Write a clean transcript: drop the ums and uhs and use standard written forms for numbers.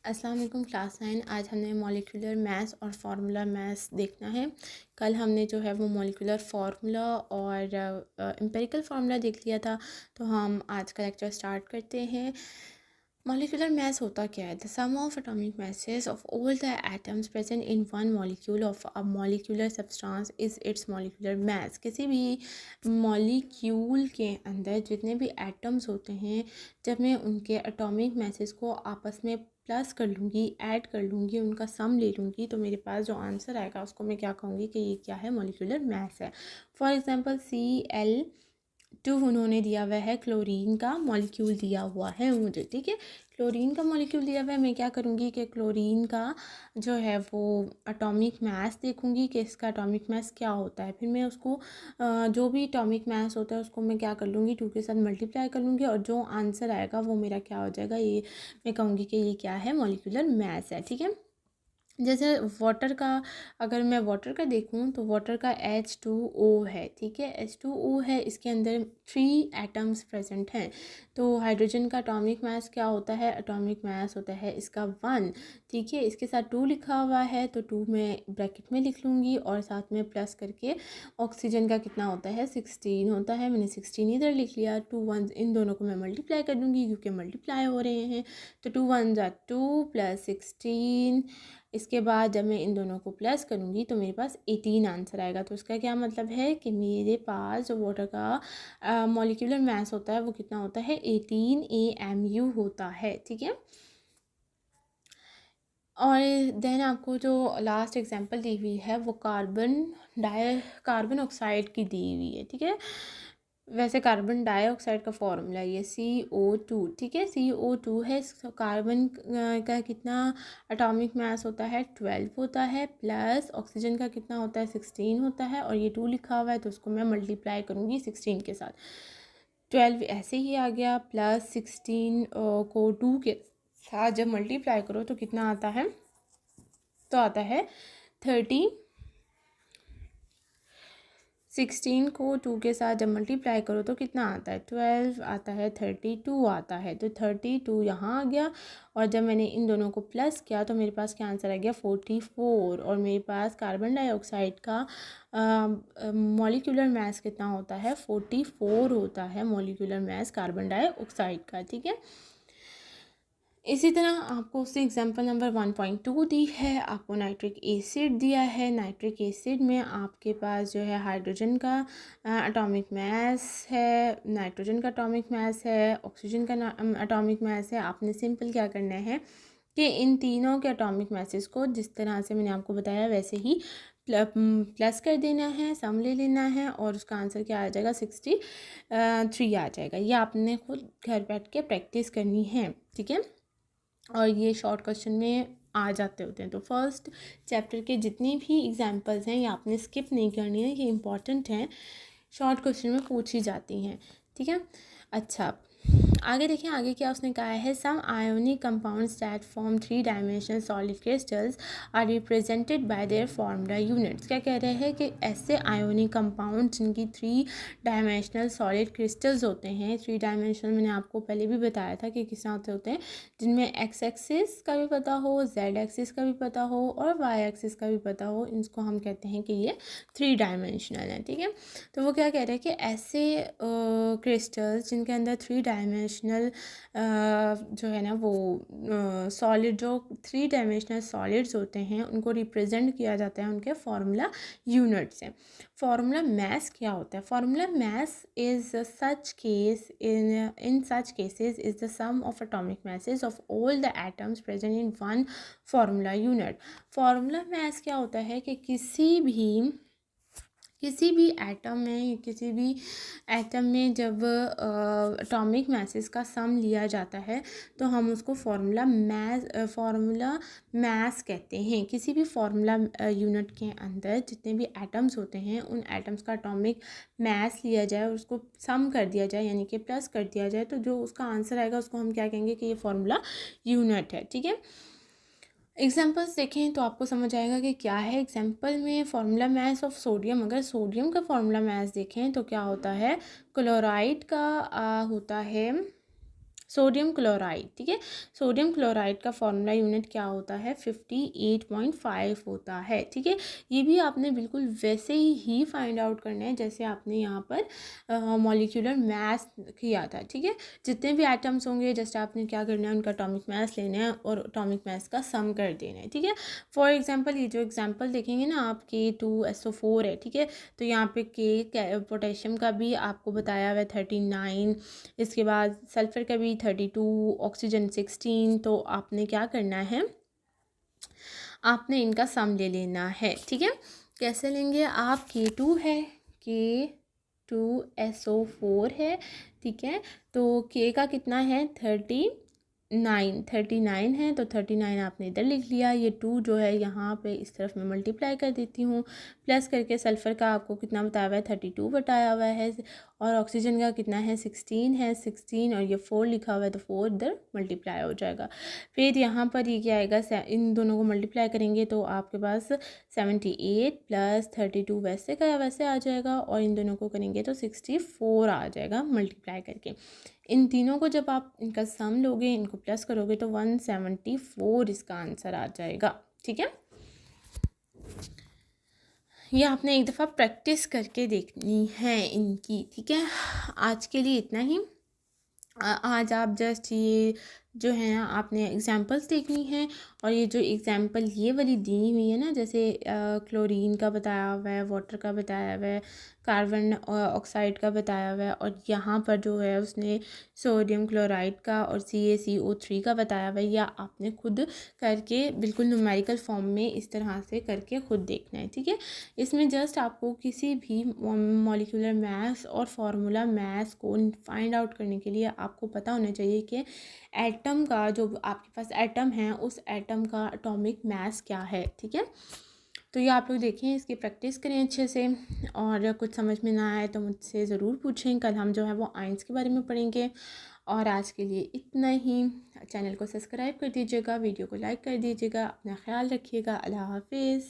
अस्सलाम वालेकुम क्लास 9। आज हमने मॉलिक्यूलर मैथ्स और फार्मूला मैथ्स देखना है। कल हमने जो है वो मॉलिक्यूलर फार्मूला और एम्पिरिकल फार्मूला देख लिया था। तो हम आज का लेक्चर स्टार्ट करते हैं। मॉलिक्यूलर मैथ्स होता क्या है? The sum of atomic masses of all the atoms present in one molecule of a molecular substance is its molecular mass. किसी भी मॉलिक्यूल के अंदर जितने भी एटम्स होते हैं, जब मैं उनके एटॉमिक मैसेज को आपस में प्लस कर लूँगी, ऐड कर लूँगी, उनका सम ले लूँगी, तो मेरे पास जो आंसर आएगा उसको मैं क्या कहूँगी कि ये क्या है? मॉलिक्यूलर मास है। फॉर एग्जांपल Cl2 उन्होंने दिया हुआ है, क्लोरीन का मॉलिक्यूल दिया हुआ है मुझे, ठीक है। क्लोरीन का मॉलिक्यूल दिया हुआ है, मैं क्या करूँगी कि क्लोरीन का जो है वो एटॉमिक मास देखूँगी कि इसका एटॉमिक मास क्या होता है। फिर मैं उसको जो भी एटॉमिक मास होता है उसको मैं क्या कर लूँगी, 2 के साथ मल्टीप्लाई कर लूँगी, और जो आंसर आएगा वो मेरा क्या हो जाएगा, ये मैं कहूँगी कि ये क्या है? मॉलिक्यूलर मास है, ठीक है। जैसे वाटर का, अगर मैं वाटर का देखूं तो वाटर का H2O है, ठीक है। H2O है, इसके अंदर 3 एटम्स प्रेजेंट हैं। तो हाइड्रोजन का एटॉमिक मास क्या होता है? एटॉमिक मास होता है इसका 1, ठीक है। इसके साथ 2 लिखा हुआ है तो 2 मैं ब्रैकेट में लिख लूँगी और साथ में प्लस करके ऑक्सीजन का कितना होता है? 16 होता है। मैंने 16 इधर लिख लिया। 2 1 इन दोनों को मैं मल्टीप्लाई कर दूँगी क्योंकि मल्टीप्लाई हो रहे हैं। तो 2 1 ज़ा 2 प्लस 16, इसके बाद जब मैं इन दोनों को प्लस करूँगी तो मेरे पास 18 आंसर आएगा। तो इसका क्या मतलब है कि मेरे पास जो वाटर का मॉलिक्यूलर मास होता है वो कितना होता है? 18 AMU होता है, ठीक है। और देन आपको जो लास्ट एग्जांपल दी हुई है वो कार्बन ऑक्साइड की दी हुई है, ठीक है। वैसे कार्बन डाइऑक्साइड का फॉर्मूला ये CO2, ठीक है। CO2 है, कार्बन का कितना एटॉमिक मास होता है? 12 होता है, प्लस ऑक्सीजन का कितना होता है? 16 होता है, और ये 2 लिखा हुआ है तो उसको मैं मल्टीप्लाई करूँगी 16 के साथ। 12 ऐसे ही आ गया, प्लस 16 को 2 के साथ जब मल्टीप्लाई करो तो कितना आता है? तो आता है 30। 16 को 2 के साथ जब मल्टीप्लाई करो तो कितना आता है? 12 आता है, 32 आता है। तो 32 यहाँ आ गया, और जब मैंने इन दोनों को प्लस किया तो मेरे पास क्या आंसर आ गया? 44। और मेरे पास कार्बन डाइऑक्साइड का मॉलिक्यूलर मास कितना होता है? 44 होता है मॉलिक्यूलर मास कार्बन डाइऑक्साइड का, ठीक है। इसी तरह आपको उससे एग्जांपल नंबर 1.2 दी है। आपको नाइट्रिक एसिड दिया है। नाइट्रिक एसिड में आपके पास जो है हाइड्रोजन का एटॉमिक मास है, नाइट्रोजन का एटॉमिक मास है, ऑक्सीजन का एटॉमिक मास है। आपने सिंपल क्या करना है कि इन तीनों के एटॉमिक मासेस को जिस तरह से मैंने आपको बताया वैसे ही प्लस कर देना है, सम ले लेना है, और उसका आंसर क्या आ जाएगा? 63 आ जाएगा। ये आपने खुद घर बैठ के प्रैक्टिस करनी है, ठीक है। और ये शॉर्ट क्वेश्चन में आ जाते होते हैं। तो फर्स्ट चैप्टर के जितनी भी एग्जांपल्स हैं ये आपने स्किप नहीं करनी है, ये इंपॉर्टेंट हैं, शॉर्ट क्वेश्चन में पूछी जाती हैं, ठीक है। अच्छा, आगे देखिए, आगे क्या उसने कहा है? Some ionic compounds that form 3 dimensional solid crystals are represented by their formula units. क्या कह रहे हैं कि ऐसे आयोनिक कंपाउंड जिनकी 3 डायमेंशनल सॉलिड क्रिस्टल्स होते हैं। 3 डायमेंशनल मैंने आपको पहले भी बताया था कि किस तरह से होते हैं, जिनमें एक्स एक्सिस का भी पता हो, जेड एक्सिस का भी पता हो, और वाई एक्सिस का भी पता हो। इसको हम कहते हैं कि ये 3 डायमेंशनल है, ठीक है। तो वो क्या कह रहे हैं कि ऐसे क्रिस्टल्स जिनके अंदर 3 डायमेंशनल जो है ना वो सॉलिड, जो 3 डायमेंशनल सॉलिड्स होते हैं उनको रिप्रेजेंट किया जाता है उनके फार्मूला यूनिट से। फार्मूला मास क्या होता है? Formula mass is such case in such cases is the sum of atomic masses of all the atoms present in one formula unit. Formula mass क्या होता है कि किसी भी एटम में जब एटॉमिक मैसेस का सम लिया जाता है तो हम उसको फार्मूला मास कहते हैं। किसी भी फार्मूला यूनिट के अंदर जितने भी एटम्स होते हैं उन एटम्स का एटॉमिक मास लिया जाए और उसको सम कर दिया जाए, यानी कि प्लस कर दिया जाए, तो जो उसका आंसर आएगा उसको हम क्या कहेंगे कि ये फार्मूला यूनिट है, ठीक है। एग्जाम्पल्स देखें तो आपको समझ आएगा कि क्या है। एग्जाम्पल में फार्मूला मास ऑफ सोडियम, अगर सोडियम का फार्मूला मास देखें तो क्या होता है? क्लोराइड का होता है सोडियम क्लोराइड, ठीक है। सोडियम क्लोराइड का फॉर्मूला यूनिट क्या होता है, 58.5 होता है, ठीक है। ये भी आपने बिल्कुल वैसे ही फाइंड आउट करना है जैसे आपने यहाँ पर मॉलिक्यूलर मास किया था, ठीक है। जितने भी एटम्स होंगे जस्ट आपने क्या करना है, उनका एटॉमिक मास लेना है और एटॉमिक मास का सम कर देना है, ठीक है। फॉर एग्जांपल ये जो एग्जांपल देखेंगे ना आप, K2SO4 है, ठीक है। तो यहाँ पे पोटेशियम का भी आपको बताया हुआ है 39, इसके बाद सल्फ़र का भी 32, ऑक्सीजन 16। तो आपने क्या करना है, आपने इनका सम ले लेना है, ठीक है। कैसे लेंगे आप, K2 है, K2SO4 है, ठीक है। तो K का कितना है, 39 है, तो 39 आपने इधर लिख लिया। ये 2 जो है यहाँ पे इस तरफ मैं मल्टीप्लाई कर देती हूँ, प्लस करके सल्फ़र का आपको कितना बताया हुआ है, 32 बताया हुआ है, और ऑक्सीजन का कितना है, 16 है, 16 और ये 4 लिखा हुआ है, तो 4 इधर मल्टीप्लाई हो जाएगा। फिर यहाँ पर ये क्या आएगा, इन दोनों को मल्टीप्लाई करेंगे तो आपके पास 78 प्लस 32 वैसे का वैसे आ जाएगा, और इन दोनों को करेंगे तो 64 आ जाएगा मल्टीप्लाई करके। इन तीनों को जब आप इनका सम लोगे, इनको प्लस करोगे तो 174 इसका आंसर आ जाएगा, ठीक है। ये आपने एक दफ़ा प्रैक्टिस करके देखनी है इनकी, ठीक है। आज के लिए इतना ही। आज आप जस्ट ये जो है आपने एग्जांपल्स देखनी है, और ये जो एग्जांपल ये वाली दी हुई है ना, जैसे क्लोरीन का बताया हुआ है, वाटर का बताया हुआ है, कार्बन ऑक्साइड का बताया हुआ है, और यहाँ पर जो है उसने सोडियम क्लोराइड का और CaCO3 का बताया हुआ है, या आपने खुद करके बिल्कुल न्यूमेरिकल फॉर्म में इस तरह से करके खुद देखना है, ठीक है। इसमें जस्ट आपको किसी भी मॉलिक्यूलर मास और फार्मूला मास को फाइंड आउट करने के लिए आपको पता होना चाहिए कि एटम का, जो आपके पास एटम है, उस एटम का एटॉमिक मास क्या है, ठीक है। तो ये आप लोग देखें, इसकी प्रैक्टिस करें अच्छे से, और कुछ समझ में ना आए तो मुझसे ज़रूर पूछें। कल हम जो है वो आयंस के बारे में पढ़ेंगे। और आज के लिए इतना ही। चैनल को सब्सक्राइब कर दीजिएगा, वीडियो को लाइक कर दीजिएगा, अपना ख्याल रखिएगा। अल्लाह हाफिज़।